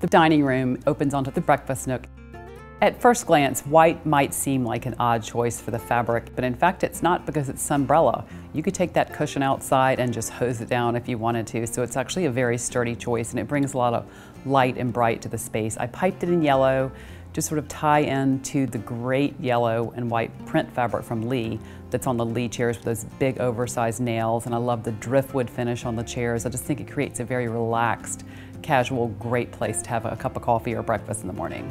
The dining room opens onto the breakfast nook. At first glance, white might seem like an odd choice for the fabric, but in fact it's not, because it's sunbrella. You could take that cushion outside and just hose it down if you wanted to, so it's actually a very sturdy choice, and it brings a lot of light and bright to the space. I piped it in yellow to sort of tie in to the great yellow and white print fabric from Lee that's on the Lee chairs with those big oversized nails, and I love the driftwood finish on the chairs. I just think it creates a very relaxed, casual, great place to have a cup of coffee or breakfast in the morning.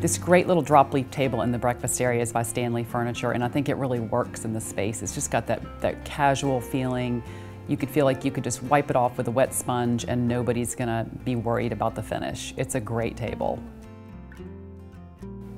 This great little drop leaf table in the breakfast area is by Stanley Furniture, and I think it really works in the space. It's just got that casual feeling. You could feel like you could just wipe it off with a wet sponge and nobody's gonna be worried about the finish. It's a great table.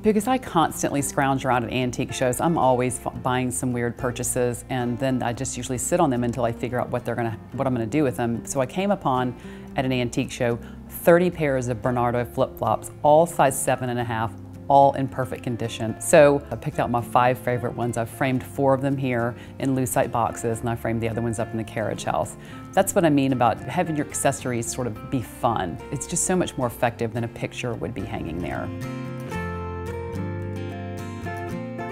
Because I constantly scrounge around at antique shows, I'm always buying some weird purchases, and then I just usually sit on them until I figure out what I'm gonna do with them. So I came upon, at an antique show, 30 pairs of Bernardo flip-flops, all size 7.5, all in perfect condition. So I picked out my 5 favorite ones. I've framed 4 of them here in lucite boxes, and I framed the other ones up in the carriage house. That's what I mean about having your accessories sort of be fun. It's just so much more effective than a picture would be hanging there.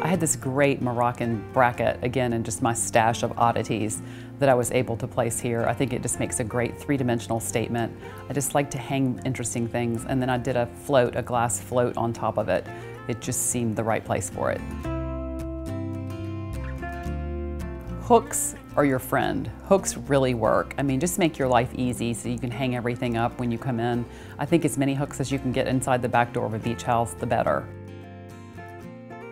I had this great Moroccan bracket, again, in just my stash of oddities that I was able to place here. I think it just makes a great 3-dimensional statement. I just like to hang interesting things, and then I did a glass float on top of it. It just seemed the right place for it. Hooks are your friend. Hooks really work. I mean, just make your life easy so you can hang everything up when you come in. I think as many hooks as you can get inside the back door of a beach house, the better.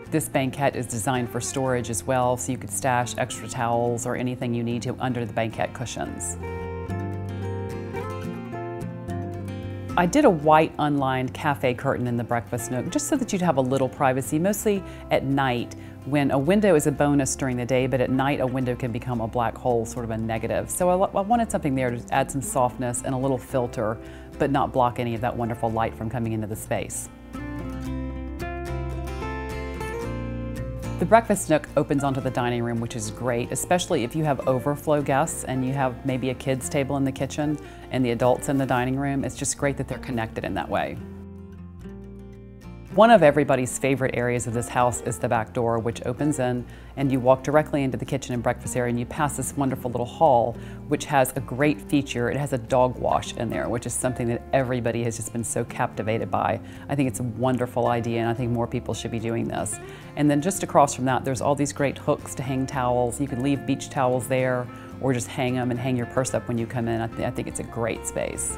This banquette is designed for storage as well, so you could stash extra towels or anything you need to under the banquette cushions. I did a white unlined cafe curtain in the breakfast nook just so that you'd have a little privacy, mostly at night when a window is a bonus during the day, but at night a window can become a black hole, sort of a negative. So I wanted something there to add some softness and a little filter, but not block any of that wonderful light from coming into the space. The breakfast nook opens onto the dining room, which is great, especially if you have overflow guests and you have maybe a kids' table in the kitchen and the adults in the dining room. It's just great that they're connected in that way. One of everybody's favorite areas of this house is the back door, which opens in, and you walk directly into the kitchen and breakfast area, and you pass this wonderful little hall, which has a great feature. It has a dog wash in there, which is something that everybody has just been so captivated by. I think it's a wonderful idea, and I think more people should be doing this. And then just across from that, there's all these great hooks to hang towels. You can leave beach towels there, or just hang them and hang your purse up when you come in. I think it's a great space.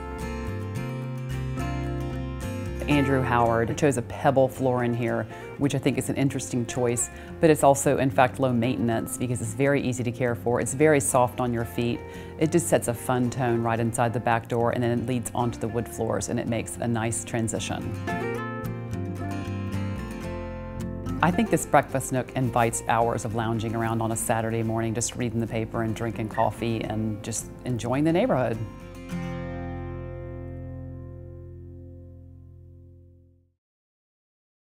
Andrew Howard chose a Pebble Floor in here, which I think is an interesting choice, but it's also in fact low maintenance because it's very easy to care for. It's very soft on your feet. It just sets a fun tone right inside the back door, and then it leads onto the wood floors, and it makes a nice transition. I think this breakfast nook invites hours of lounging around on a Saturday morning, just reading the paper and drinking coffee and just enjoying the neighborhood.